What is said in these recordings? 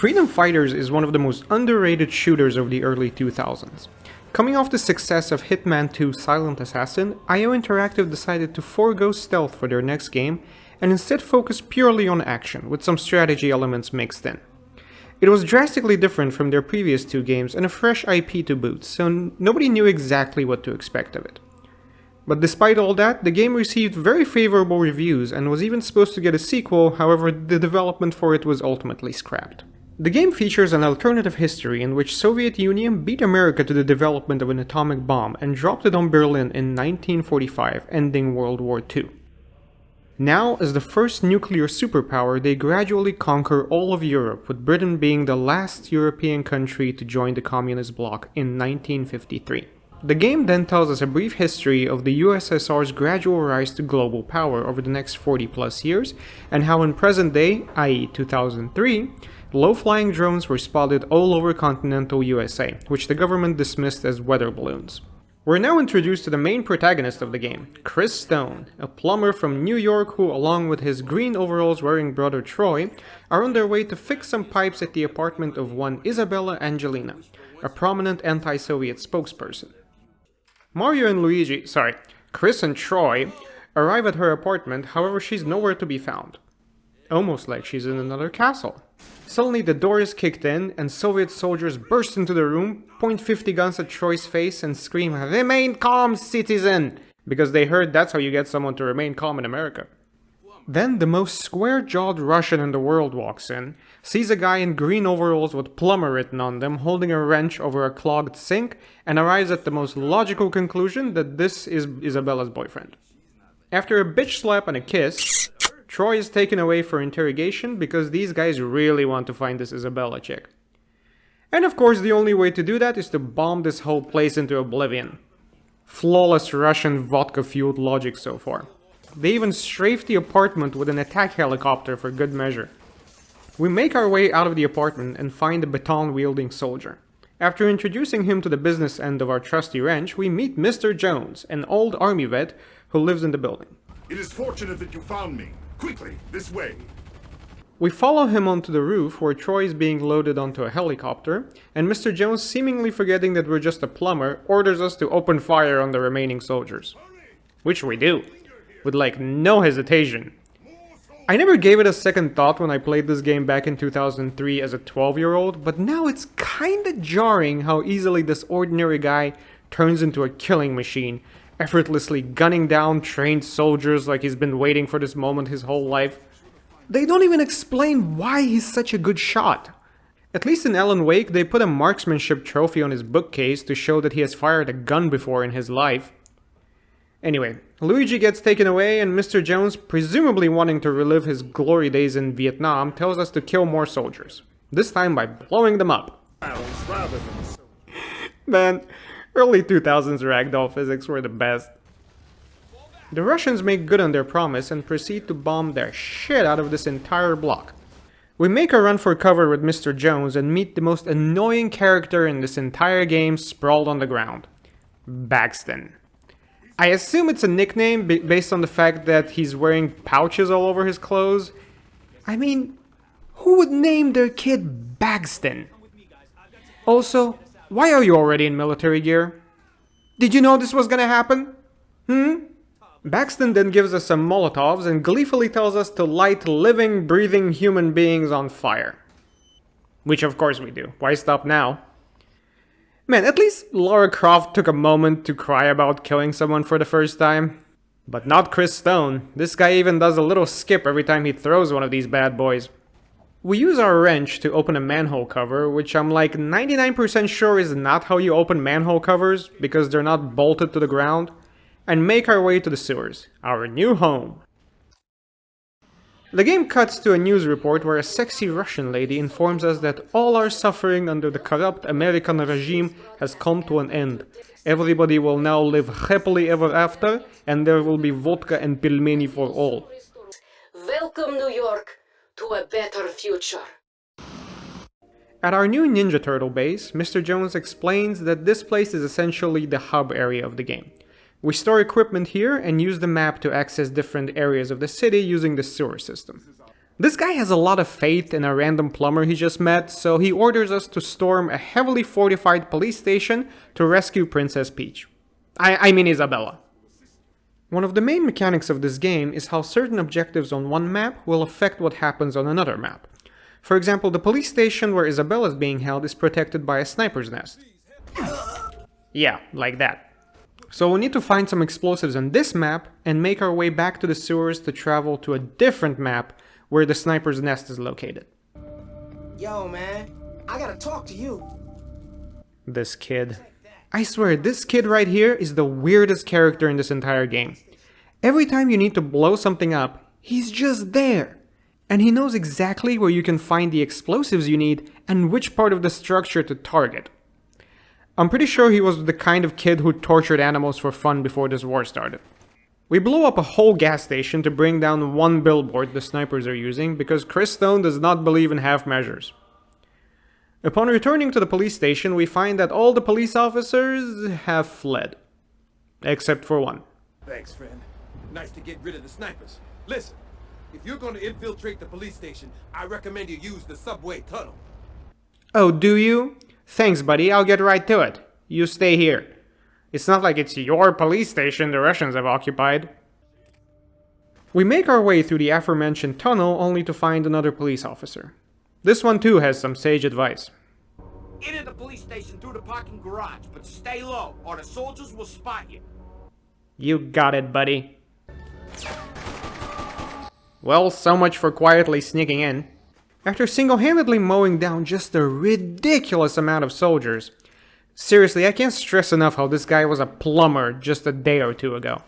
Freedom Fighters is one of the most underrated shooters of the early 2000s. Coming off the success of Hitman 2 Silent Assassin, IO Interactive decided to forego stealth for their next game and instead focus purely on action, with some strategy elements mixed in. It was drastically different from their previous two games and a fresh IP to boot, so nobody knew exactly what to expect of it. But despite all that, the game received very favorable reviews and was even supposed to get a sequel, however the development for it was ultimately scrapped. The game features an alternative history in which Soviet Union beat America to the development of an atomic bomb and dropped it on Berlin in 1945, ending World War II. Now, as the first nuclear superpower, they gradually conquer all of Europe, with Britain being the last European country to join the communist bloc in 1953. The game then tells us a brief history of the USSR's gradual rise to global power over the next 40 plus years, and how in present day, i.e. 2003, low-flying drones were spotted all over continental USA, which the government dismissed as weather balloons. We're now introduced to the main protagonist of the game, Chris Stone, a plumber from New York who, along with his green overalls wearing brother Troy, are on their way to fix some pipes at the apartment of one Isabella Angelina, a prominent anti-Soviet spokesperson. Chris and Troy arrive at her apartment, however she's nowhere to be found. Almost like she's in another castle. Suddenly the door is kicked in and Soviet soldiers burst into the room, point 50 guns at Troy's face and scream, "Remain calm, citizen!" because they heard that's how you get someone to remain calm in America. Then the most square-jawed Russian in the world walks in, sees a guy in green overalls with plumber written on them holding a wrench over a clogged sink, and arrives at the most logical conclusion that this is Isabella's boyfriend. After a bitch slap and a kiss, Troy is taken away for interrogation because these guys really want to find this Isabella chick. And of course the only way to do that is to bomb this whole place into oblivion. Flawless Russian vodka-fueled logic so far. They even strafe the apartment with an attack helicopter for good measure. We make our way out of the apartment and find a baton-wielding soldier. After introducing him to the business end of our trusty wrench, we meet Mr. Jones, an old army vet who lives in the building. It is fortunate that you found me. Quickly, this way. We follow him onto the roof where Troy is being loaded onto a helicopter, and Mr. Jones, seemingly forgetting that we're just a plumber, orders us to open fire on the remaining soldiers. Which we do, with like no hesitation. I never gave it a second thought when I played this game back in 2003 as a 12-year-old, but now it's kinda jarring how easily this ordinary guy turns into a killing machine, effortlessly gunning down trained soldiers like he's been waiting for this moment his whole life. They don't even explain why he's such a good shot. At least in Alan Wake, they put a marksmanship trophy on his bookcase to show that he has fired a gun before in his life. Anyway, Luigi gets taken away and Mr. Jones, presumably wanting to relive his glory days in Vietnam, tells us to kill more soldiers. This time by blowing them up. Man, early 2000s ragdoll physics were the best. The Russians make good on their promise and proceed to bomb their shit out of this entire block. We make a run for cover with Mr. Jones and meet the most annoying character in this entire game sprawled on the ground. Baxton. I assume it's a nickname based on the fact that he's wearing pouches all over his clothes. I mean, who would name their kid Baxton? Also, why are you already in military gear? Did you know this was gonna happen? Baxton then gives us some Molotovs and gleefully tells us to light living, breathing human beings on fire. Which of course we do. Why stop now? Man, at least Lara Croft took a moment to cry about killing someone for the first time. But not Chris Stone. This guy even does a little skip every time he throws one of these bad boys. We use our wrench to open a manhole cover, which I'm like 99% sure is not how you open manhole covers, because they're not bolted to the ground, and make our way to the sewers, our new home. The game cuts to a news report where a sexy Russian lady informs us that all our suffering under the corrupt American regime has come to an end. Everybody will now live happily ever after, and there will be vodka and pilmeni for all. Welcome, New York, to a better future. At our new Ninja Turtle base, Mr. Jones explains that this place is essentially the hub area of the game. We store equipment here and use the map to access different areas of the city using the sewer system. This guy has a lot of faith in a random plumber he just met, so he orders us to storm a heavily fortified police station to rescue Princess Peach. I mean Isabella. One of the main mechanics of this game is how certain objectives on one map will affect what happens on another map. For example, the police station where Isabella is being held is protected by a sniper's nest. Yeah, like that. So we need to find some explosives on this map and make our way back to the sewers to travel to a different map where the sniper's nest is located. Yo, man, I gotta talk to you. This kid. I swear, this kid right here is the weirdest character in this entire game. Every time you need to blow something up, he's just there. And he knows exactly where you can find the explosives you need and which part of the structure to target. I'm pretty sure he was the kind of kid who tortured animals for fun before this war started. We blew up a whole gas station to bring down one billboard the snipers are using because Chris Stone does not believe in half measures. Upon returning to the police station, we find that all the police officers have fled. Except for one. Thanks, friend. Nice to get rid of the snipers. Listen, if you're going to infiltrate the police station, I recommend you use the subway tunnel. Oh, do you? Thanks, buddy. I'll get right to it. You stay here. It's not like it's your police station the Russians have occupied. We make our way through the aforementioned tunnel only to find another police officer. This one too has some sage advice. Enter the police station through the parking garage, but stay low, or the soldiers will spot you. You got it, buddy. Well, so much for quietly sneaking in. After single-handedly mowing down just a ridiculous amount of soldiers. Seriously, I can't stress enough how this guy was a plumber just a day or two ago.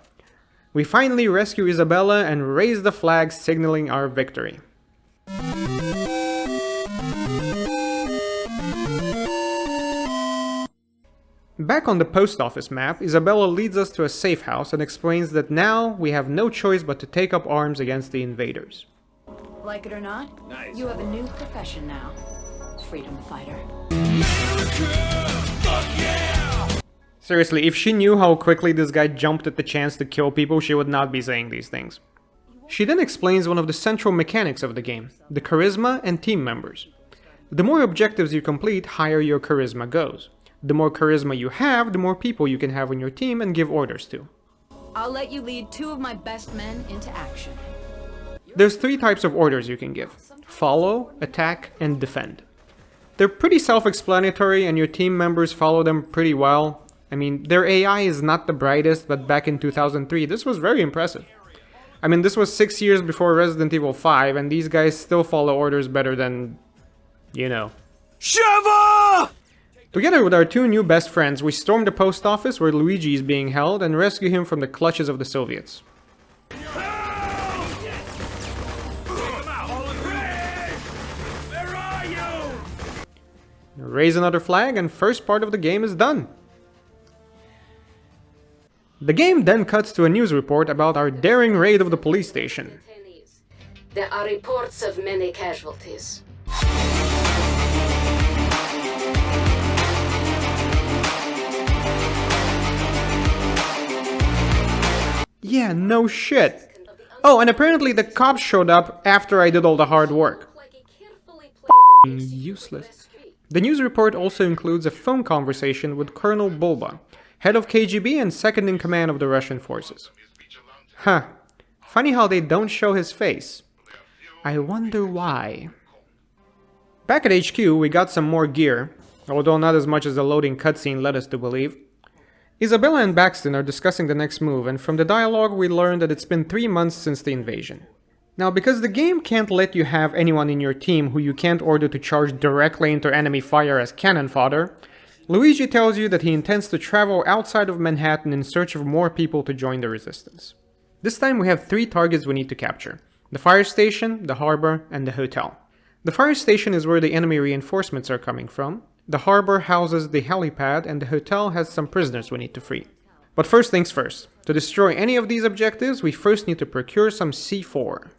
We finally rescue Isabella and raise the flag signaling our victory. Back on the post office map, Isabella leads us to a safe house and explains that now we have no choice but to take up arms against the invaders. Like it or not, you have a new profession now. Freedom fighter. Seriously, if she knew how quickly this guy jumped at the chance to kill people, she would not be saying these things. She then explains one of the central mechanics of the game, the charisma and team members. The more objectives you complete, higher your charisma goes. The more charisma you have, the more people you can have on your team and give orders to. I'll let you lead 2 of my best men into action. There's 3 types of orders you can give: follow, attack, and defend. They're pretty self-explanatory and your team members follow them pretty well. I mean, their AI is not the brightest, but back in 2003 this was very impressive. I mean, this was 6 years before Resident Evil 5 and these guys still follow orders better than, you know. Shiva! Together with our 2 new best friends, we storm the post office where Luigi is being held and rescue him from the clutches of the Soviets. Raise another flag and first part of the game is done. The game then cuts to a news report about our daring raid of the police station. There are reports of many casualties. Yeah, no shit. Oh, and apparently the cops showed up after I did all the hard work. Useless. The news report also includes a phone conversation with Colonel Bulba, head of KGB and second in command of the Russian forces. Huh. Funny how they don't show his face. I wonder why. Back at HQ, we got some more gear, although not as much as the loading cutscene led us to believe. Isabella and Baxton are discussing the next move, and from the dialogue we learned that it's been 3 months since the invasion. Now, because the game can't let you have anyone in your team who you can't order to charge directly into enemy fire as cannon fodder, Luigi tells you that he intends to travel outside of Manhattan in search of more people to join the resistance. This time we have 3 targets we need to capture: the fire station, the harbor, and the hotel. The fire station is where the enemy reinforcements are coming from, the harbor houses the helipad, and the hotel has some prisoners we need to free. But first things first, to destroy any of these objectives we first need to procure some C4.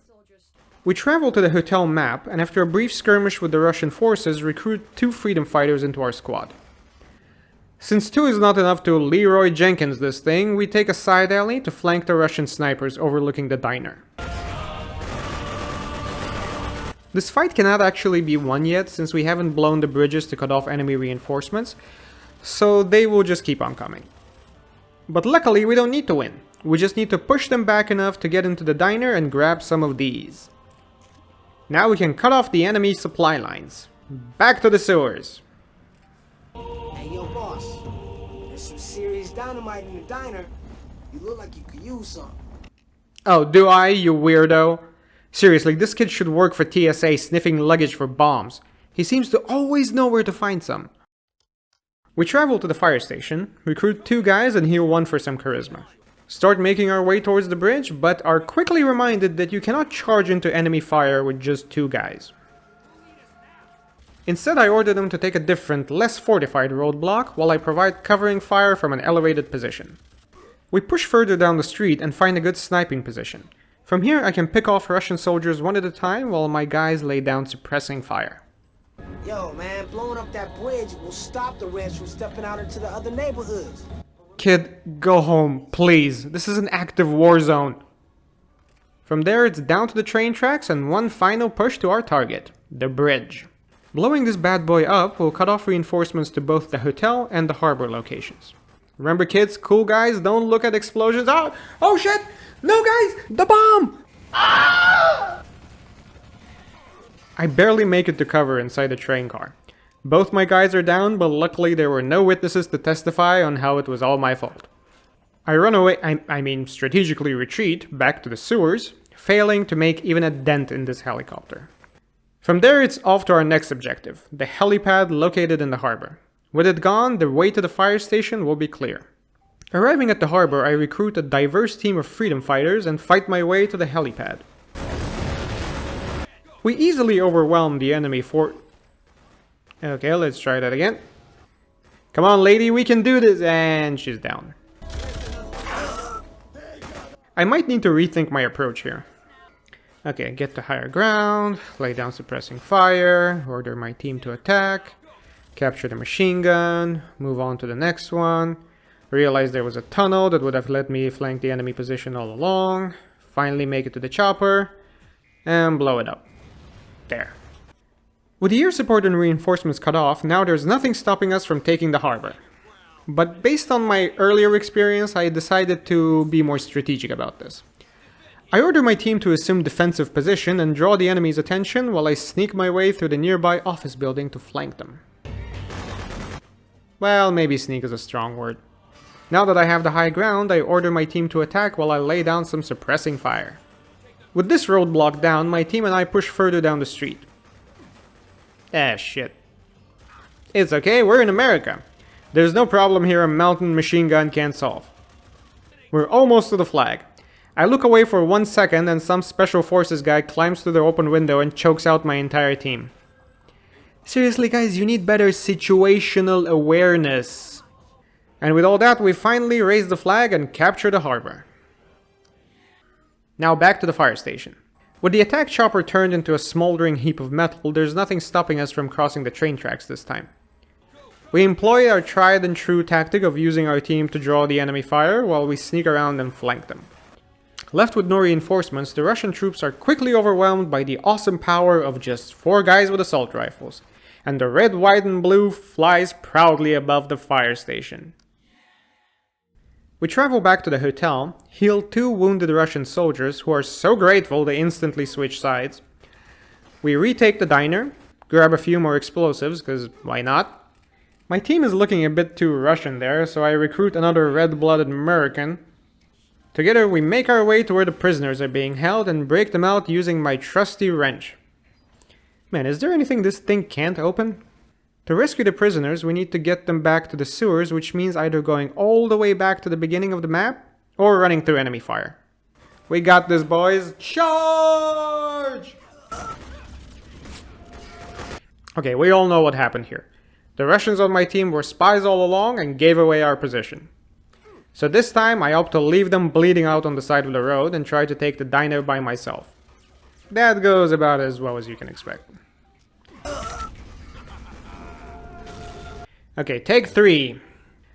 We travel to the hotel map, and after a brief skirmish with the Russian forces, recruit 2 freedom fighters into our squad. Since 2 is not enough to Leroy Jenkins this thing, we take a side alley to flank the Russian snipers overlooking the diner. This fight cannot actually be won yet since we haven't blown the bridges to cut off enemy reinforcements, so they will just keep on coming. But luckily we don't need to win, we just need to push them back enough to get into the diner and grab some of these. Now we can cut off the enemy supply lines. Back to the sewers. Hey, yo, boss. There's some serious dynamite in the diner. You look like you could use some. Oh, do I, you weirdo? Seriously, this kid should work for TSA sniffing luggage for bombs. He seems to always know where to find some. We travel to the fire station, recruit 2 guys and heal 1 for some charisma. Start making our way towards the bridge, but are quickly reminded that you cannot charge into enemy fire with just 2 guys. Instead, I order them to take a different, less fortified roadblock while I provide covering fire from an elevated position. We push further down the street and find a good sniping position. From here I can pick off Russian soldiers one at a time while my guys lay down suppressing fire. Yo, man, blowing up that bridge will stop the Reds from stepping out into the other neighborhoods. Kid, go home, please. This is an active war zone. From there it's down to the train tracks and one final push to our target, the bridge. Blowing this bad boy up will cut off reinforcements to both the hotel and the harbor locations. Remember kids, cool guys, don't look at explosions. Oh shit! No guys! The bomb! I barely make it to cover inside the train car. Both my guys are down, but luckily there were no witnesses to testify on how it was all my fault. I run away, I mean strategically retreat, back to the sewers, failing to make even a dent in this helicopter. From there it's off to our next objective, the helipad located in the harbor. With it gone, the way to the fire station will be clear. Arriving at the harbor, I recruit a diverse team of freedom fighters and fight my way to the helipad. We easily overwhelm the enemy fort. Okay, let's try that again. Come on lady, we can do this! And she's down. I might need to rethink my approach here. Okay, get to higher ground, lay down suppressing fire, order my team to attack, capture the machine gun, move on to the next one, realize there was a tunnel that would have let me flank the enemy position all along, finally make it to the chopper, and blow it up. There. With the air support and reinforcements cut off, now there's nothing stopping us from taking the harbor. But based on my earlier experience, I decided to be more strategic about this. I order my team to assume defensive position and draw the enemy's attention while I sneak my way through the nearby office building to flank them. Well, maybe sneak is a strong word. Now that I have the high ground, I order my team to attack while I lay down some suppressing fire. With this roadblock down, my team and I push further down the street. Shit. It's okay, we're in America. There's no problem here a mountain machine gun can't solve. We're almost to the flag. I look away for 1 second and some special forces guy climbs through the open window and chokes out my entire team. Seriously guys, you need better situational awareness. And with all that, we finally raise the flag and capture the harbor. Now back to the fire station. With the attack chopper turned into a smoldering heap of metal, there's nothing stopping us from crossing the train tracks this time. We employ our tried and true tactic of using our team to draw the enemy fire while we sneak around and flank them. Left with no reinforcements, the Russian troops are quickly overwhelmed by the awesome power of just 4 guys with assault rifles, and the red, white and blue flies proudly above the fire station. We travel back to the hotel, heal 2 wounded Russian soldiers who are so grateful they instantly switch sides. We retake the diner, grab a few more explosives, because why not? My team is looking a bit too Russian there, so I recruit another red-blooded American. Together we make our way to where the prisoners are being held and break them out using my trusty wrench. Man, is there anything this thing can't open? To rescue the prisoners, we need to get them back to the sewers, which means either going all the way back to the beginning of the map, or running through enemy fire. We got this, boys! Charge! Okay, we all know what happened here. The Russians on my team were spies all along and gave away our position. So this time I opt to leave them bleeding out on the side of the road and try to take the diner by myself. That goes about as well as you can expect. Okay, take 3.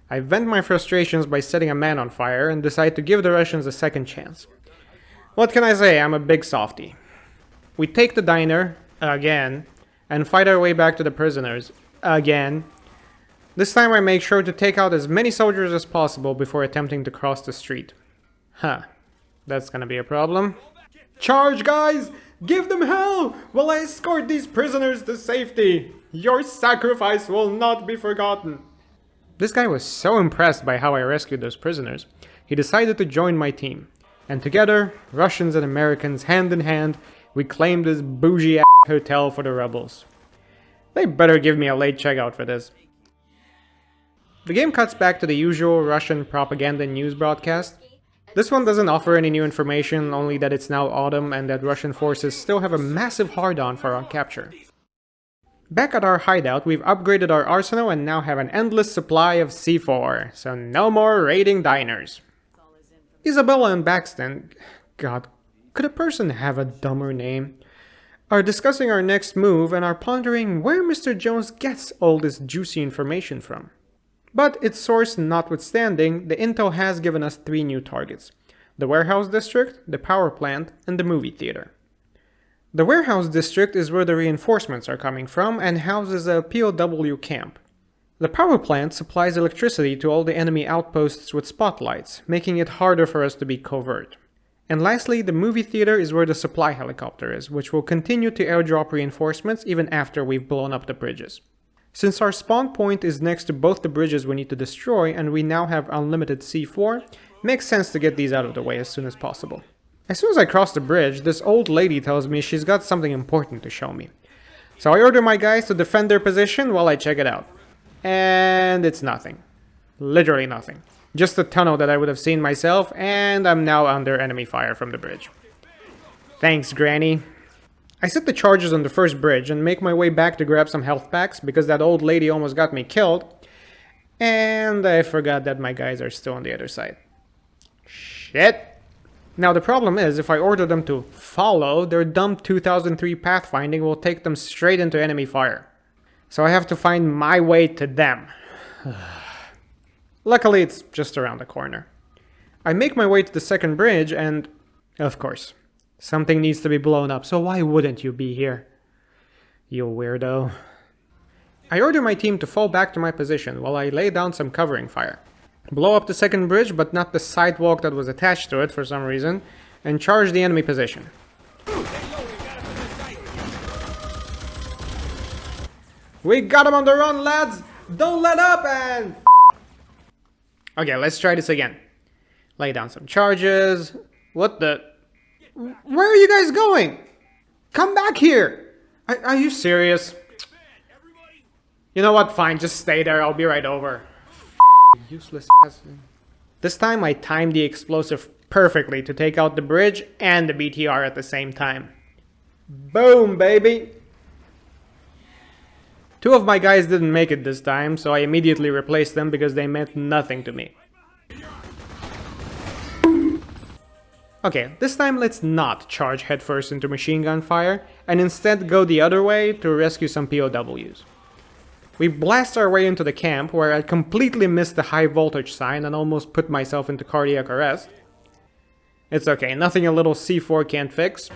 I vent my frustrations by setting a man on fire and decide to give the Russians a second chance. What can I say, I'm a big softie. We take the diner, again, and fight our way back to the prisoners, again. This time I make sure to take out as many soldiers as possible before attempting to cross the street. Huh, that's gonna be a problem. Charge, guys! Give them hell while I escort these prisoners to safety! Your sacrifice will not be forgotten! This guy was so impressed by how I rescued those prisoners, he decided to join my team. And together, Russians and Americans hand in hand, we claimed this bougie-ass hotel for the rebels. They better give me a late checkout for this. The game cuts back to the usual Russian propaganda news broadcast. This one doesn't offer any new information, only that it's now autumn and that Russian forces still have a massive hard-on for our capture. Back at our hideout, we've upgraded our arsenal and now have an endless supply of C4, so no more raiding diners. Isabella and Baxton, God, could a person have a dumber name? Are discussing our next move and are pondering where Mr. Jones gets all this juicy information from. But its source notwithstanding, the intel has given us 3 new targets: the warehouse district, the power plant, and the movie theater. The warehouse district is where the reinforcements are coming from and houses a POW camp. The power plant supplies electricity to all the enemy outposts with spotlights, making it harder for us to be covert. And lastly, the movie theater is where the supply helicopter is, which will continue to airdrop reinforcements even after we've blown up the bridges. Since our spawn point is next to both the bridges we need to destroy and we now have unlimited C4, makes sense to get these out of the way as soon as possible. As soon as I cross the bridge, this old lady tells me she's got something important to show me. So I order my guys to defend their position while I check it out. And it's nothing. Literally nothing. Just a tunnel that I would have seen myself, and I'm now under enemy fire from the bridge. Thanks, Granny. I set the charges on the first bridge and make my way back to grab some health packs because that old lady almost got me killed. And I forgot that my guys are still on the other side. Shit. Now the problem is, if I order them to follow, their dumb 2003 pathfinding will take them straight into enemy fire. So I have to find my way to them. Luckily, it's just around the corner. I make my way to the second bridge and, of course, something needs to be blown up, so why wouldn't you be here? You weirdo. I order my team to fall back to my position while I lay down some covering fire. Blow up the second bridge, but not the sidewalk that was attached to it for some reason, and charge the enemy position. We got him on the run, lads! Don't let up and... Okay, let's try this again. Lay down some charges. What the... Where are you guys going? Come back here! Are you serious? You know what? Fine, just stay there. I'll be right over. Useless ass. This time I timed the explosive perfectly to take out the bridge and the BTR at the same time. Boom, baby! 2 of my guys didn't make it this time, so I immediately replaced them because they meant nothing to me. Okay, this time let's not charge headfirst into machine gun fire, and instead go the other way to rescue some POWs. We blast our way into the camp, where I completely missed the high voltage sign and almost put myself into cardiac arrest. It's okay, nothing a little C4 can't fix.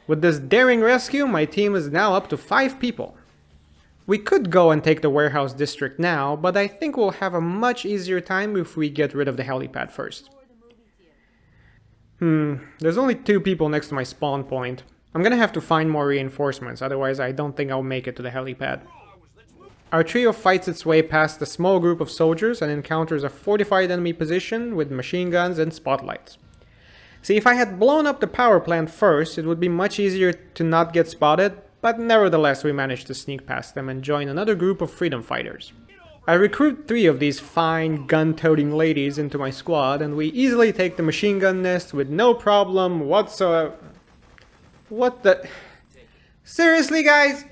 With this daring rescue, my team is now up to 5 people. We could go and take the warehouse district now, but I think we'll have a much easier time if we get rid of the helipad first. There's only 2 people next to my spawn point. I'm gonna have to find more reinforcements, otherwise I don't think I'll make it to the helipad. Our trio fights its way past a small group of soldiers and encounters a fortified enemy position with machine guns and spotlights. See, if I had blown up the power plant first, it would be much easier to not get spotted, but nevertheless we managed to sneak past them and join another group of freedom fighters. I recruit 3 of these fine gun-toting ladies into my squad, and we easily take the machine gun nest with no problem whatsoever. What the... Seriously, guys?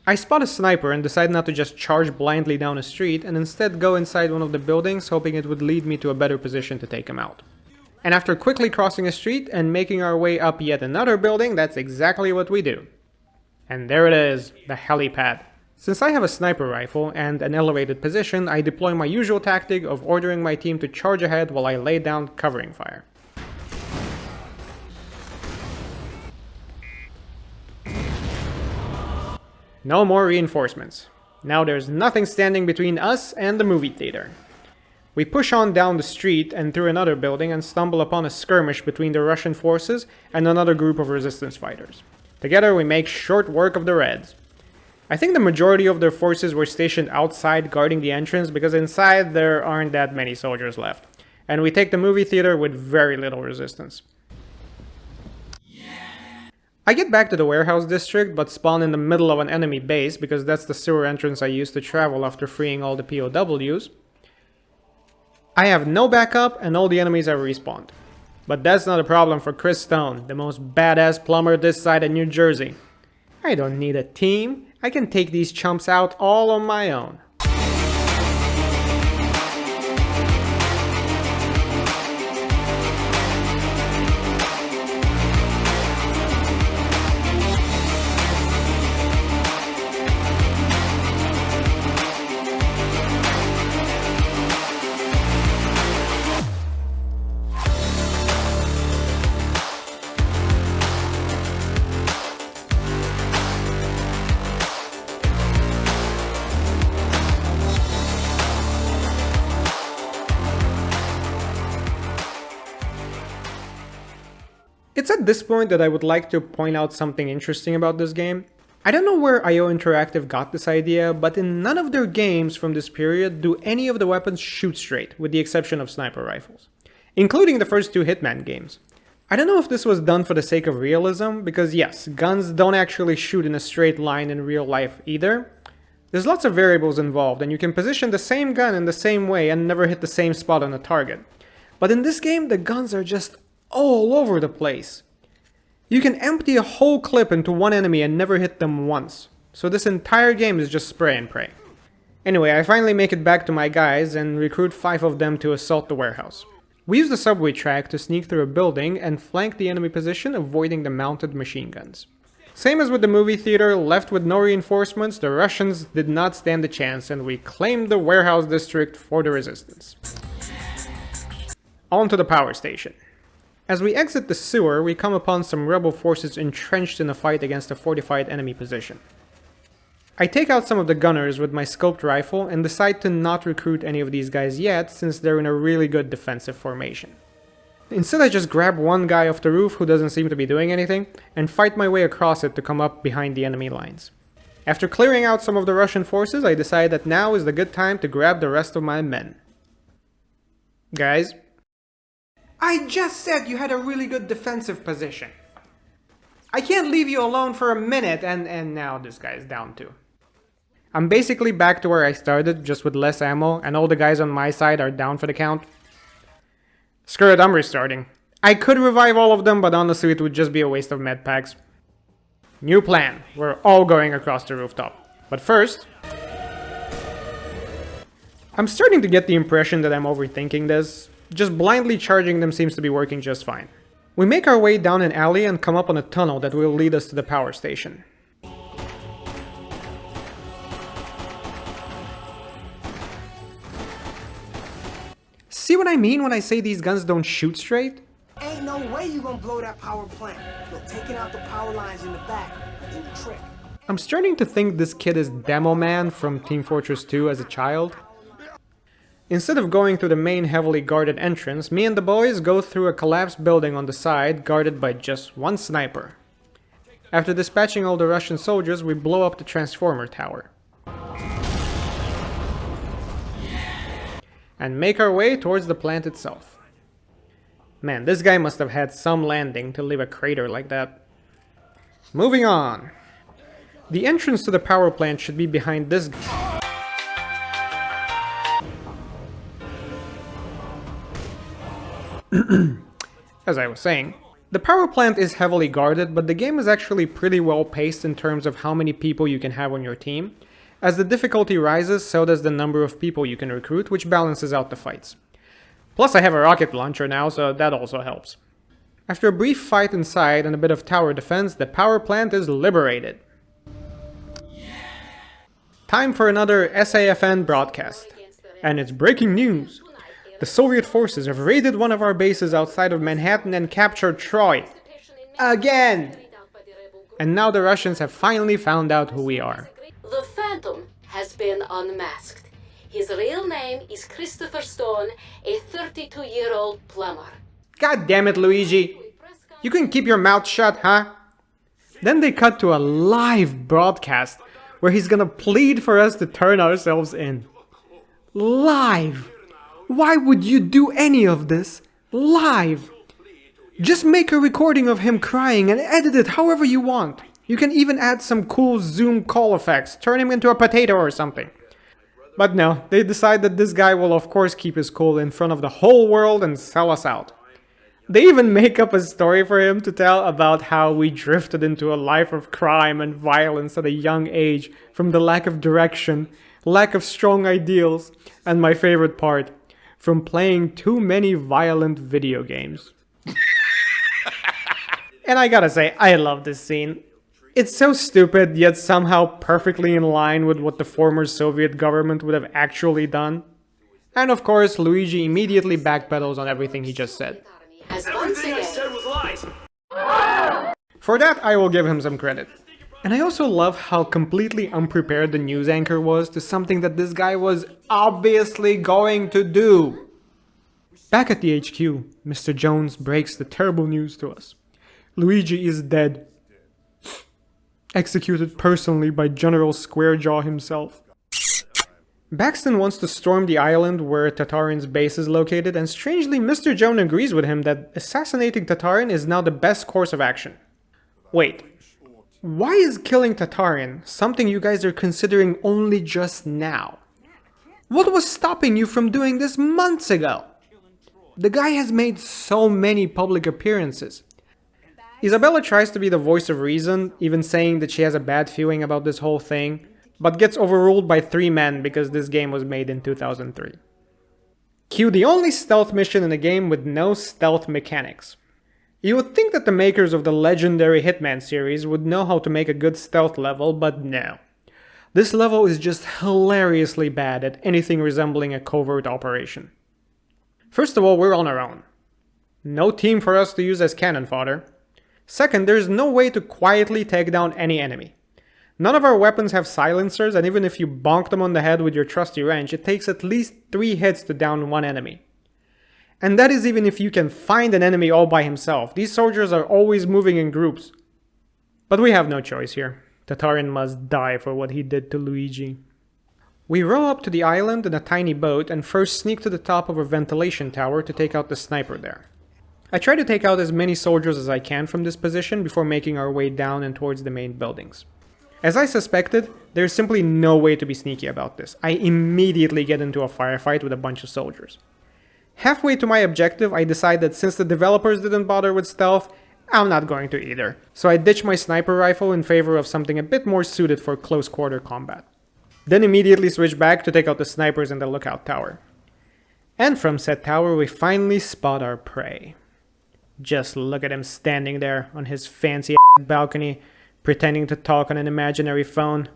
I spot a sniper and decide not to just charge blindly down a street, and instead go inside one of the buildings, hoping it would lead me to a better position to take him out. And after quickly crossing a street and making our way up yet another building, that's exactly what we do. And there it is, the helipad. Since I have a sniper rifle and an elevated position, I deploy my usual tactic of ordering my team to charge ahead while I lay down covering fire. No more reinforcements. Now there's nothing standing between us and the movie theater. We push on down the street and through another building and stumble upon a skirmish between the Russian forces and another group of resistance fighters. Together we make short work of the Reds. I think the majority of their forces were stationed outside guarding the entrance because inside there aren't that many soldiers left. And we take the movie theater with very little resistance. I get back to the warehouse district but spawn in the middle of an enemy base because that's the sewer entrance I used to travel after freeing all the POWs. I have no backup and all the enemies are respawned. But that's not a problem for Chris Stone, the most badass plumber this side of New Jersey. I don't need a team, I can take these chumps out all on my own. It's at this point that I would like to point out something interesting about this game. I don't know where IO Interactive got this idea, but in none of their games from this period do any of the weapons shoot straight, with the exception of sniper rifles, including the first two Hitman games. I don't know if this was done for the sake of realism, because yes, guns don't actually shoot in a straight line in real life either. There's lots of variables involved, and you can position the same gun in the same way and never hit the same spot on a target. But in this game, the guns are just all over the place. You can empty a whole clip into one enemy and never hit them once. So this entire game is just spray and pray. Anyway, I finally make it back to my guys and recruit 5 of them to assault the warehouse. We use the subway track to sneak through a building and flank the enemy position, avoiding the mounted machine guns. Same as with the movie theater, left with no reinforcements, the Russians did not stand a chance and we claimed the warehouse district for the resistance. On to the power station. As we exit the sewer, we come upon some rebel forces entrenched in a fight against a fortified enemy position. I take out some of the gunners with my scoped rifle and decide to not recruit any of these guys yet, since they're in a really good defensive formation. Instead, I just grab one guy off the roof who doesn't seem to be doing anything, and fight my way across it to come up behind the enemy lines. After clearing out some of the Russian forces, I decide that now is the good time to grab the rest of my men. Guys, I just said you had a really good defensive position. I can't leave you alone for a minute, and now this guy's down too. I'm basically back to where I started, just with less ammo, and all the guys on my side are down for the count. Screw it, I'm restarting. I could revive all of them, but honestly it would just be a waste of med packs. New plan, we're all going across the rooftop. But first, I'm starting to get the impression that I'm overthinking this. Just blindly charging them seems to be working just fine. We make our way down an alley and come up on a tunnel that will lead us to the power station. See what I mean when I say these guns don't shoot straight? Ain't no way you gonna blow that power plant. You're taking out the power lines in the back. Do the trick. I'm starting to think this kid is Demo Man from Team Fortress 2 as a child. Instead of going through the main heavily guarded entrance, me and the boys go through a collapsed building on the side guarded by just one sniper. After dispatching all the Russian soldiers, we blow up the transformer tower. And make our way towards the plant itself. Man, this guy must have had some landing to leave a crater like that. Moving on. The entrance to the power plant should be behind this guy. As I was saying, the power plant is heavily guarded, but the game is actually pretty well paced in terms of how many people you can have on your team. As the difficulty rises, so does the number of people you can recruit, which balances out the fights. Plus I have a rocket launcher now, so that also helps. After a brief fight inside and a bit of tower defense, the power plant is liberated. Time for another SAFN broadcast. And it's breaking news! The Soviet forces have raided one of our bases outside of Manhattan and captured Troy. Again! And now the Russians have finally found out who we are. The Phantom has been unmasked. His real name is Christopher Stone, a 32-year-old plumber. God damn it, Luigi! You can keep your mouth shut, huh? Then they cut to a live broadcast where he's gonna plead for us to turn ourselves in. Live! Why would you do any of this? Live! Just make a recording of him crying and edit it however you want. You can even add some cool Zoom call effects, turn him into a potato or something. But no, they decide that this guy will of course keep his cool in front of the whole world and sell us out. They even make up a story for him to tell about how we drifted into a life of crime and violence at a young age from the lack of direction, lack of strong ideals, and my favorite part, from playing too many violent video games. And I gotta say, I love this scene. It's so stupid, yet somehow perfectly in line with what the former Soviet government would have actually done. And of course, Luigi immediately backpedals on everything he just said. Everything I said was lies. For that, I will give him some credit. And I also love how completely unprepared the news anchor was to something that this guy was obviously going to do. Back at the HQ, Mr. Jones breaks the terrible news to us. Luigi is dead. Executed personally by General Squarejaw himself. Baxton wants to storm the island where Tatarin's base is located, and strangely Mr. Jones agrees with him that assassinating Tatarin is now the best course of action. Wait, why is killing Tatarin something you guys are considering only just now? What was stopping you from doing this months ago? The guy has made so many public appearances. Isabella tries to be the voice of reason, even saying that she has a bad feeling about this whole thing, but gets overruled by 3 men because this game was made in 2003. Cue the only stealth mission in the game with no stealth mechanics. You would think that the makers of the legendary Hitman series would know how to make a good stealth level, but no. This level is just hilariously bad at anything resembling a covert operation. First of all, we're on our own. No team for us to use as cannon fodder. Second, there's no way to quietly take down any enemy. None of our weapons have silencers, and even if you bonk them on the head with your trusty wrench, it takes at least 3 hits to down one enemy. And that is even if you can find an enemy all by himself. These soldiers are always moving in groups. But we have no choice here. Tatarin must die for what he did to Luigi. We row up to the island in a tiny boat and first sneak to the top of a ventilation tower to take out the sniper there. I try to take out as many soldiers as I can from this position before making our way down and towards the main buildings. As I suspected, there's simply no way to be sneaky about this. I immediately get into a firefight with a bunch of soldiers. Halfway to my objective, I decide that since the developers didn't bother with stealth, I'm not going to either. So I ditch my sniper rifle in favor of something a bit more suited for close quarter combat. Then immediately switch back to take out the snipers in the lookout tower. And from said tower, we finally spot our prey. Just look at him standing there on his fancy balcony, pretending to talk on an imaginary phone.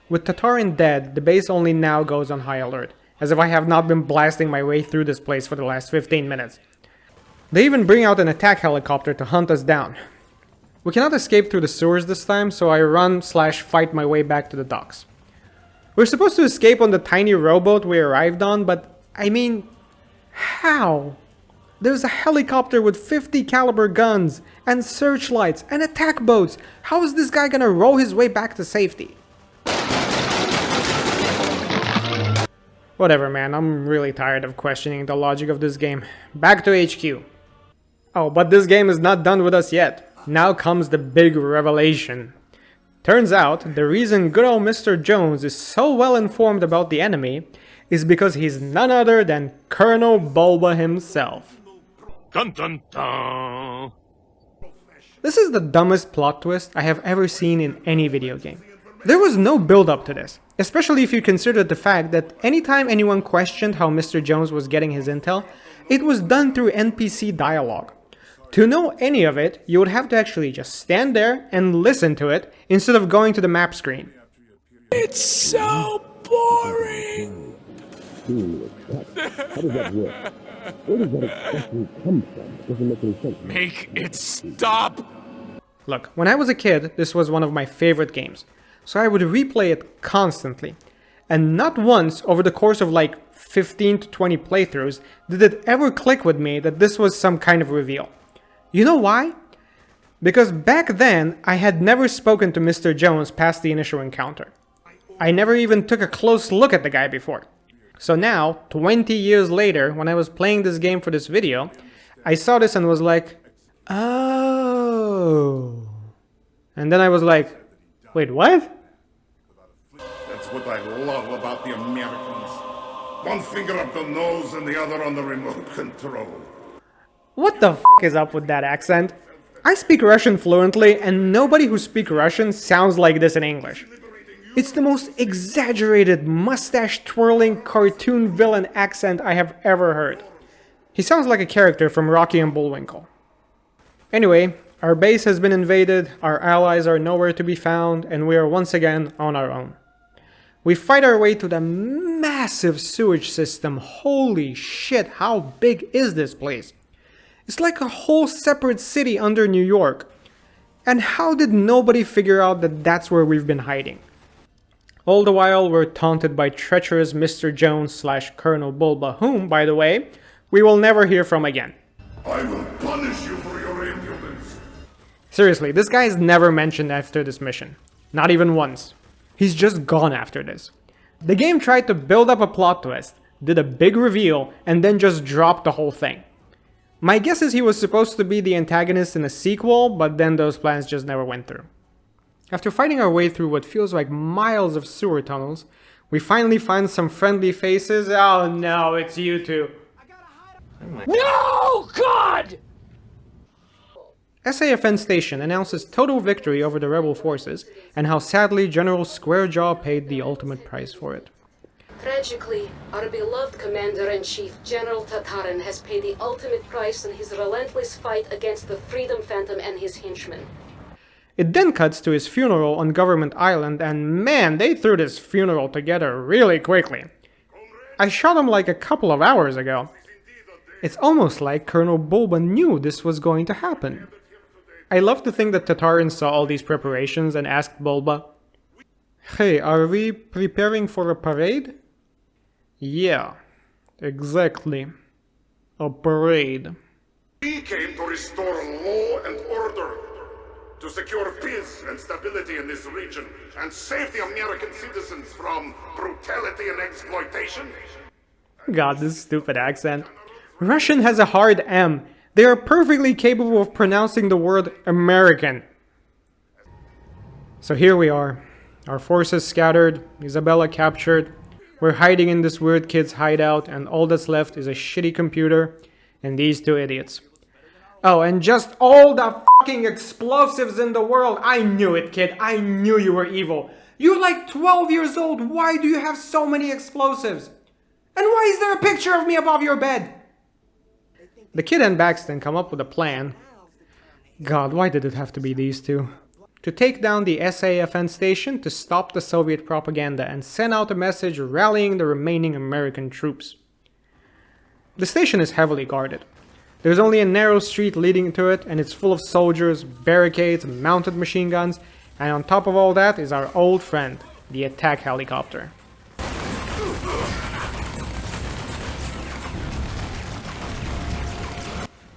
With Tatarin dead, the base only now goes on high alert, as if I have not been blasting my way through this place for the last 15 minutes. They even bring out an attack helicopter to hunt us down. We cannot escape through the sewers this time, so I run/fight my way back to the docks. We're supposed to escape on the tiny rowboat we arrived on, but I mean, how? There's a helicopter with 50 caliber guns, and searchlights, and attack boats. How is this guy gonna row his way back to safety? Whatever, man, I'm really tired of questioning the logic of this game. Back to HQ. Oh, but this game is not done with us yet. Now comes the big revelation. Turns out, the reason good old Mr. Jones is so well informed about the enemy is because he's none other than Colonel Bulba himself. Dun dun dun. This is the dumbest plot twist I have ever seen in any video game. There was no build-up to this, especially if you consider the fact that anytime anyone questioned how Mr. Jones was getting his intel, it was done through NPC dialogue. To know any of it, you would have to actually just stand there and listen to it instead of going to the map screen. It's so boring! seeing you as such. How does that work? Where does that expression come from? It doesn't make any sense. Make it stop! Look, when I was a kid, this was one of my favorite games, so I would replay it constantly. And not once over the course of like 15 to 20 playthroughs did it ever click with me that this was some kind of reveal. You know why? Because back then, I had never spoken to Mr. Jones past the initial encounter. I never even took a close look at the guy before. So now, 20 years later, when I was playing this game for this video, I saw this and was like, oh. And then I was like, wait, what? That's what I love about the Americans. One finger up the nose and the other on the remote control. What the f*** is up with that accent? I speak Russian fluently, and nobody who speaks Russian sounds like this in English. It's the most exaggerated, mustache-twirling, cartoon villain accent I have ever heard. He sounds like a character from Rocky and Bullwinkle. Anyway, our base has been invaded, our allies are nowhere to be found, and we are once again on our own. We fight our way to the massive sewage system. Holy shit, how big is this place? It's like a whole separate city under New York. And how did nobody figure out that that's where we've been hiding? All the while we're taunted by treacherous Mr. Jones / Colonel Bulba, whom, by the way, we will never hear from again. I will punish you for your impudence. Seriously, this guy is never mentioned after this mission. Not even once. He's just gone after this. The game tried to build up a plot twist, did a big reveal, and then just dropped the whole thing. My guess is he was supposed to be the antagonist in a sequel, but then those plans just never went through. After fighting our way through what feels like miles of sewer tunnels, we finally find some friendly faces. Oh no, it's you two. No, God! SAFN Station announces total victory over the rebel forces, and how sadly General Squarejaw paid the ultimate price for it. Tragically, our beloved Commander-in-Chief, General Tatarin, has paid the ultimate price in his relentless fight against the Freedom Phantom and his henchmen. It then cuts to his funeral on Government Island, and man, they threw this funeral together really quickly. I shot him like a couple of hours ago. It's almost like Colonel Bulba knew this was going to happen. I love to think that Tatarin saw all these preparations and asked Bulba, "Hey, are we preparing for a parade?" "Yeah, exactly. A parade." We came to restore law and order, to secure peace and stability in this region, and save the American citizens from brutality and exploitation. God, this stupid accent. Russian has a hard M. They are perfectly capable of pronouncing the word American. So here we are. Our forces scattered, Isabella captured. We're hiding in this weird kid's hideout, and all that's left is a shitty computer and these two idiots. Oh, and just all the fucking explosives in the world. I knew it, kid. I knew you were evil. You're like 12 years old. Why do you have so many explosives? And why is there a picture of me above your bed? The kid and Baxton come up with a plan. God, why did it have to be these two? To take down the SAFN station to stop the Soviet propaganda and send out a message rallying the remaining American troops. The station is heavily guarded. There's only a narrow street leading to it, and it's full of soldiers, barricades, mounted machine guns, and on top of all that is our old friend, the attack helicopter.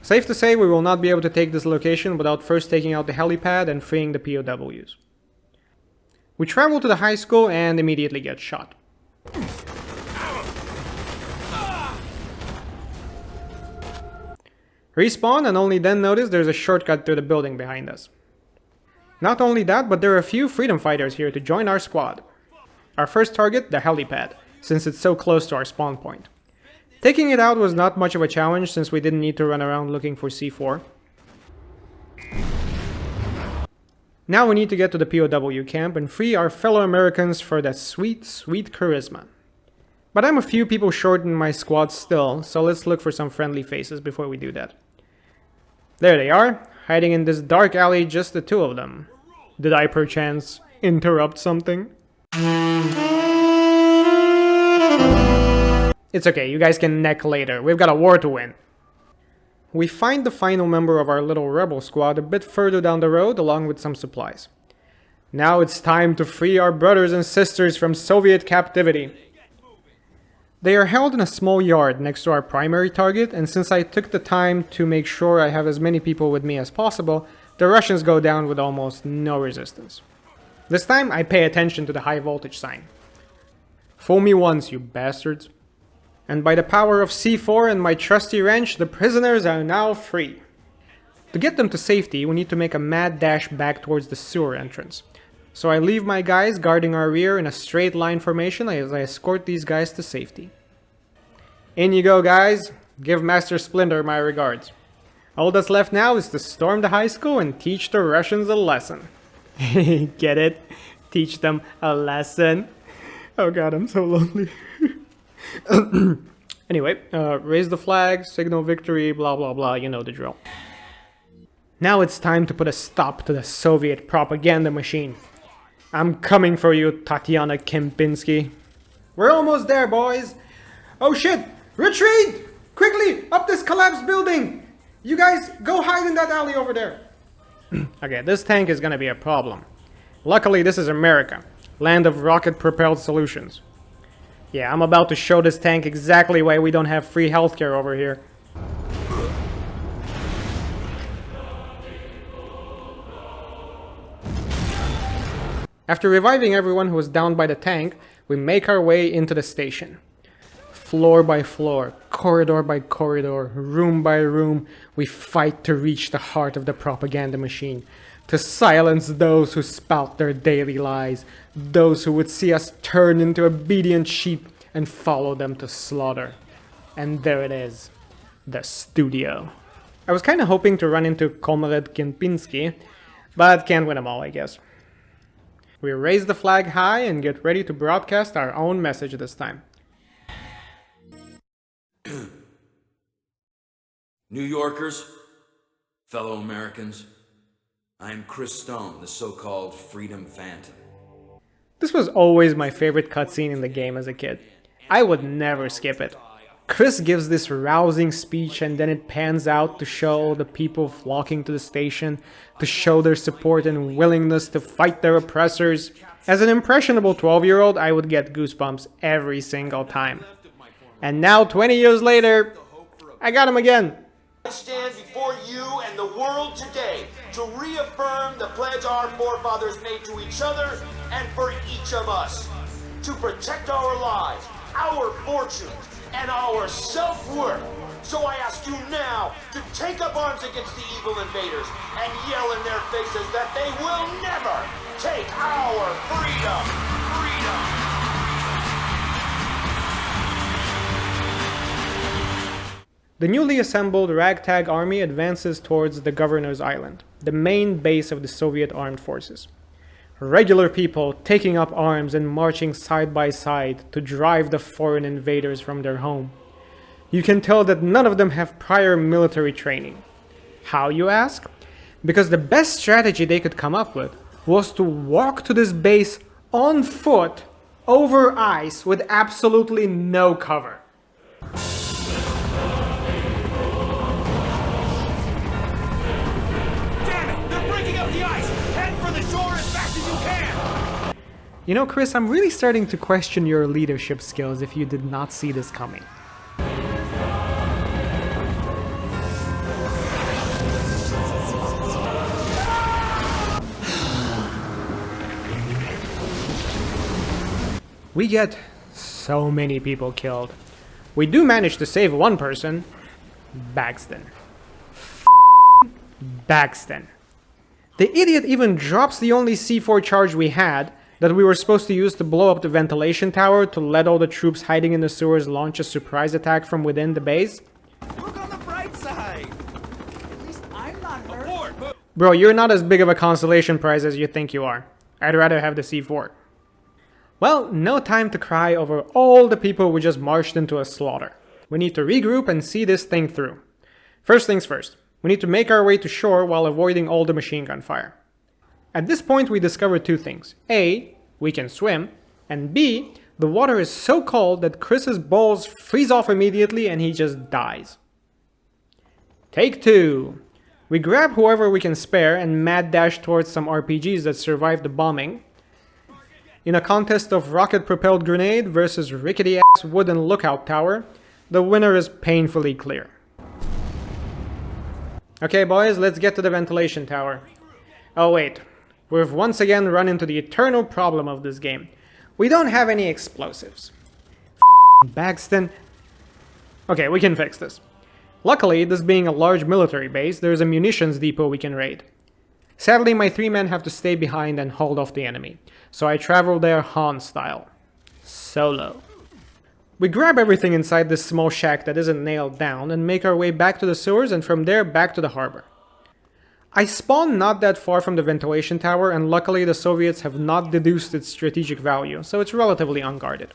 Safe to say we will not be able to take this location without first taking out the helipad and freeing the POWs. We travel to the high school and immediately get shot. Respawn and only then notice there's a shortcut through the building behind us. Not only that, but there are a few freedom fighters here to join our squad. Our first target, the helipad, since it's so close to our spawn point. Taking it out was not much of a challenge since we didn't need to run around looking for C4. Now we need to get to the POW camp and free our fellow Americans for that sweet, sweet charisma. But I'm a few people short in my squad still, so let's look for some friendly faces before we do that. There they are, hiding in this dark alley, just the two of them. Did I perchance interrupt something? It's okay, you guys can neck later. We've got a war to win. We find the final member of our little rebel squad a bit further down the road along with some supplies. Now it's time to free our brothers and sisters from Soviet captivity. They are held in a small yard next to our primary target, and since I took the time to make sure I have as many people with me as possible, the Russians go down with almost no resistance. This time I pay attention to the high voltage sign. Fool me once, you bastards. And by the power of C4 and my trusty wrench, the prisoners are now free. To get them to safety, we need to make a mad dash back towards the sewer entrance. So I leave my guys guarding our rear in a straight line formation as I escort these guys to safety. In you go, guys. Give Master Splinter my regards. All that's left now is to storm the high school and teach the Russians a lesson. Get it? Teach them a lesson. Oh god, I'm so lonely. Anyway, raise the flag, signal victory, blah blah blah, you know the drill. Now it's time to put a stop to the Soviet propaganda machine. I'm coming for you, Tatiana Kempinski. We're almost there, boys. Oh shit! Retreat! Quickly! Up this collapsed building! You guys, go hide in that alley over there. Okay, this tank is gonna be a problem. Luckily, this is America, land of rocket-propelled solutions. Yeah, I'm about to show this tank exactly why we don't have free healthcare over here. After reviving everyone who was down by the tank, we make our way into the station. Floor by floor, corridor by corridor, room by room, we fight to reach the heart of the propaganda machine, to silence those who spout their daily lies, those who would see us turn into obedient sheep and follow them to slaughter. And there it is, the studio. I was kind of hoping to run into Comrade Kempinski, but can't win them all, I guess. We raise the flag high and get ready to broadcast our own message this time. New Yorkers, fellow Americans, I am Chris Stone, the so-called Freedom Phantom. This was always my favorite cutscene in the game as a kid. I would never skip it. Chris gives this rousing speech and then it pans out to show the people flocking to the station, to show their support and willingness to fight their oppressors. As an impressionable 12-year-old, I would get goosebumps every single time. And now, 20 years later, I got him again. I stand before you and the world today to reaffirm the pledge our forefathers made to each other and for each of us. To protect our lives, our fortunes, and our self-worth. So I ask you now to take up arms against the evil invaders and yell in their faces that they will never take our freedom. The newly assembled ragtag army advances towards the Governor's Island, the main base of the Soviet armed forces. Regular people taking up arms and marching side by side to drive the foreign invaders from their home. You can tell that none of them have prior military training. How, you ask? Because the best strategy they could come up with was to walk to this base on foot, over ice, with absolutely no cover. You know, Chris, I'm really starting to question your leadership skills if you did not see this coming. We get so many people killed. We do manage to save one person. Baxton. Baxton. The idiot even drops the only C4 charge we had, that we were supposed to use to blow up the ventilation tower to let all the troops hiding in the sewers launch a surprise attack from within the base. Look on the bright side. At least I'm not hurt. Bro, you're not as big of a consolation prize as you think you are. I'd rather have the C4. Well, no time to cry over all the people we just marched into a slaughter. We need to regroup and see this thing through. First things first, we need to make our way to shore while avoiding all the machine gun fire. At this point we discover two things. A, we can swim, and B, The water is so cold that Chris's balls freeze off immediately and he just dies. Take 2. We grab whoever we can spare and mad dash towards some RPGs that survived the bombing. In a contest of rocket-propelled grenade versus rickety-ass wooden lookout tower, the winner is painfully clear. Okay boys, let's get to the ventilation tower. Oh wait, we've once again run into the eternal problem of this game. We don't have any explosives. Baxton. Okay, we can fix this. Luckily, this being a large military base, there's a munitions depot we can raid. Sadly, my 3 men have to stay behind and hold off the enemy, so I travel there Han style. Solo. We grab everything inside this small shack that isn't nailed down and make our way back to the sewers and from there back to the harbor. I spawned not that far from the ventilation tower and luckily the Soviets have not deduced its strategic value, so it's relatively unguarded.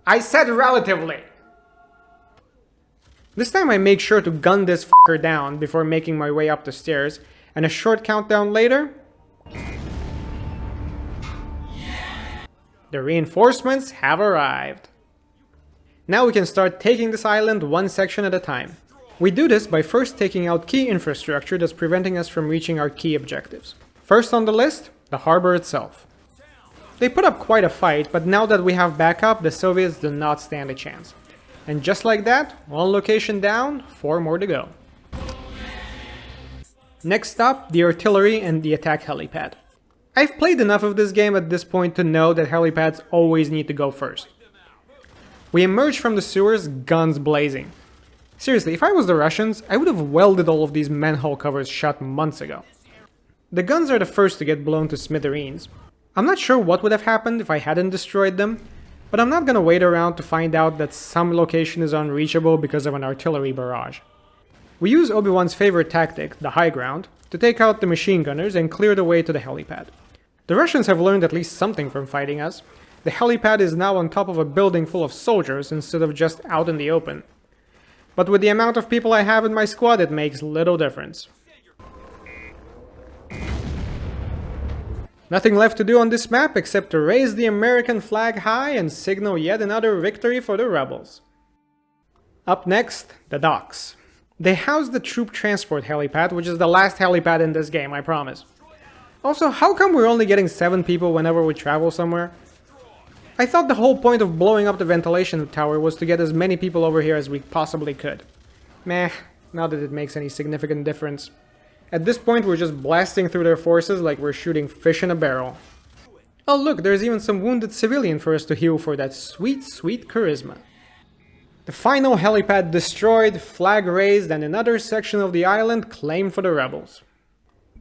I said relatively! This time I make sure to gun this fucker down before making my way up the stairs, and a short countdown later... the reinforcements have arrived. Now we can start taking this island one section at a time. We do this by first taking out key infrastructure that's preventing us from reaching our key objectives. First on the list, the harbor itself. They put up quite a fight, but now that we have backup, the Soviets do not stand a chance. And just like that, 1 location down, 4 more to go. Next up, the artillery and the attack helipad. I've played enough of this game at this point to know that helipads always need to go first. We emerge from the sewers, guns blazing. Seriously, if I was the Russians, I would have welded all of these manhole covers shut months ago. The guns are the first to get blown to smithereens. I'm not sure what would have happened if I hadn't destroyed them, but I'm not gonna wait around to find out that some location is unreachable because of an artillery barrage. We use Obi-Wan's favorite tactic, the high ground, to take out the machine gunners and clear the way to the helipad. The Russians have learned at least something from fighting us. The helipad is now on top of a building full of soldiers instead of just out in the open. But with the amount of people I have in my squad, it makes little difference. Nothing left to do on this map except to raise the American flag high and signal yet another victory for the rebels. Up next, the docks. They house the troop transport helipad, which is the last helipad in this game, I promise. Also, how come we're only getting 7 people whenever we travel somewhere? I thought the whole point of blowing up the ventilation tower was to get as many people over here as we possibly could. Meh, not that it makes any significant difference. At this point, we're just blasting through their forces like we're shooting fish in a barrel. Oh look, there's even some wounded civilian for us to heal for that sweet, sweet charisma. The final helipad destroyed, flag raised, and another section of the island claimed for the rebels.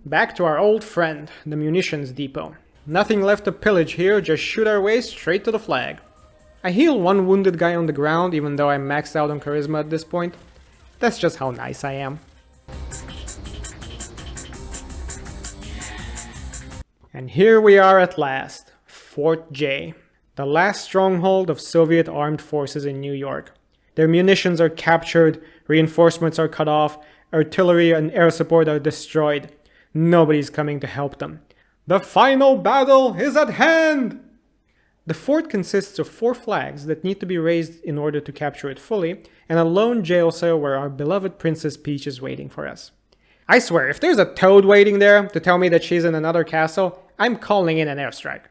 Back to our old friend, the munitions depot. Nothing left to pillage here, just shoot our way straight to the flag. I heal 1 wounded guy on the ground even though I'm maxed out on charisma at this point. That's just how nice I am. And here we are at last, Fort J, the last stronghold of Soviet armed forces in New York. Their munitions are captured, reinforcements are cut off, artillery and air support are destroyed. Nobody's coming to help them. The final battle is at hand! The fort consists of 4 flags that need to be raised in order to capture it fully, and a lone jail cell where our beloved Princess Peach is waiting for us. I swear, if there's a toad waiting there to tell me that she's in another castle, I'm calling in an airstrike.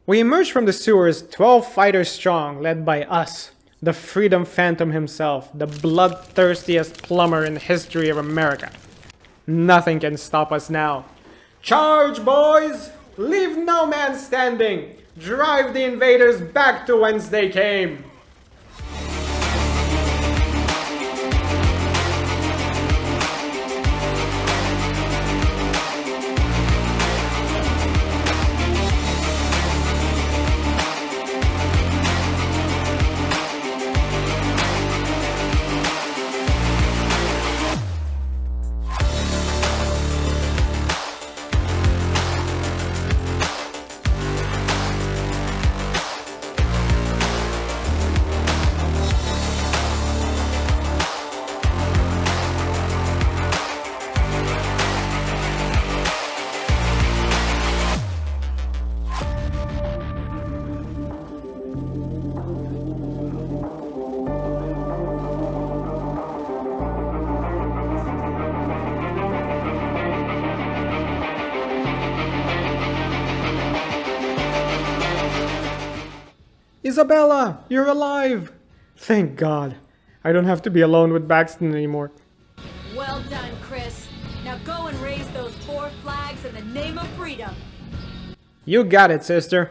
We emerge from the sewers 12 fighters strong, led by us, the Freedom Phantom himself, the bloodthirstiest plumber in the history of America. Nothing can stop us now. Charge, boys! Leave no man standing! Drive the invaders back to whence they came! Isabella, you're alive! Thank God. I don't have to be alone with Baxton anymore. Well done, Chris. Now go and raise those 4 flags in the name of freedom. You got it, sister.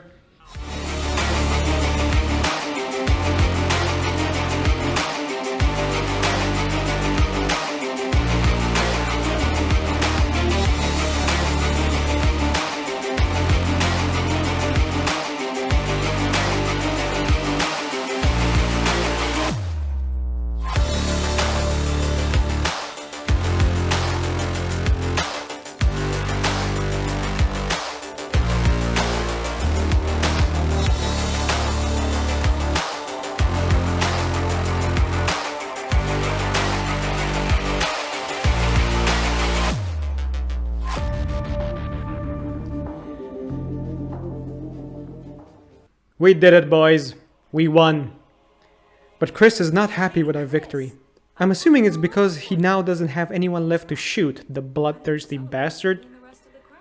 We did it, boys. We won. But Chris is not happy with our victory. I'm assuming it's because he now doesn't have anyone left to shoot, the bloodthirsty bastard.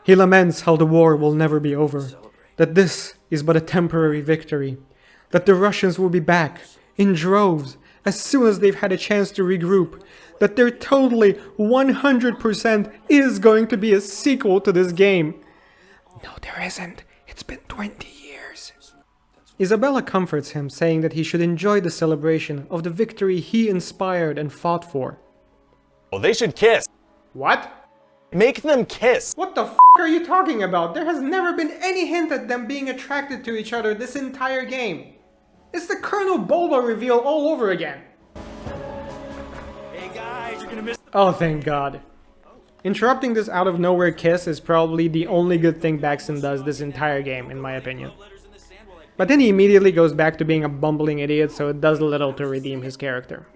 He laments how the war will never be over, that this is but a temporary victory, that the Russians will be back, in droves, as soon as they've had a chance to regroup, that there totally 100% is going to be a sequel to this game. No, there isn't. It's been 20 years. Isabella comforts him, saying that he should enjoy the celebration of the victory he inspired and fought for. Well, they should kiss. What? Make them kiss. What the f*** are you talking about? There has never been any hint at them being attracted to each other this entire game. It's the Colonel Bulba reveal all over again. Hey guys, you're gonna miss. Oh, thank God. Interrupting this out-of-nowhere kiss is probably the only good thing Baxton does this entire game, in my opinion. But then he immediately goes back to being a bumbling idiot, so it does little to redeem his character.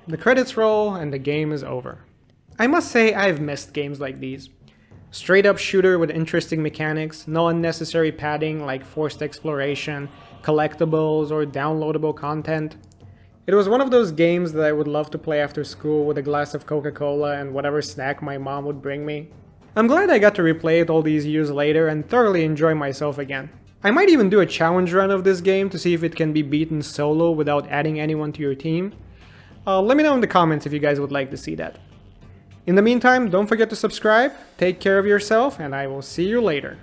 The credits roll and the game is over. I must say I've missed games like these. Straight up shooter with interesting mechanics, no unnecessary padding like forced exploration, collectibles, or downloadable content. It was one of those games that I would love to play after school with a glass of Coca-Cola and whatever snack my mom would bring me. I'm glad I got to replay it all these years later and thoroughly enjoy myself again. I might even do a challenge run of this game to see if it can be beaten solo without adding anyone to your team. Let me know in the comments if you guys would like to see that. In the meantime, don't forget to subscribe, take care of yourself, and I will see you later.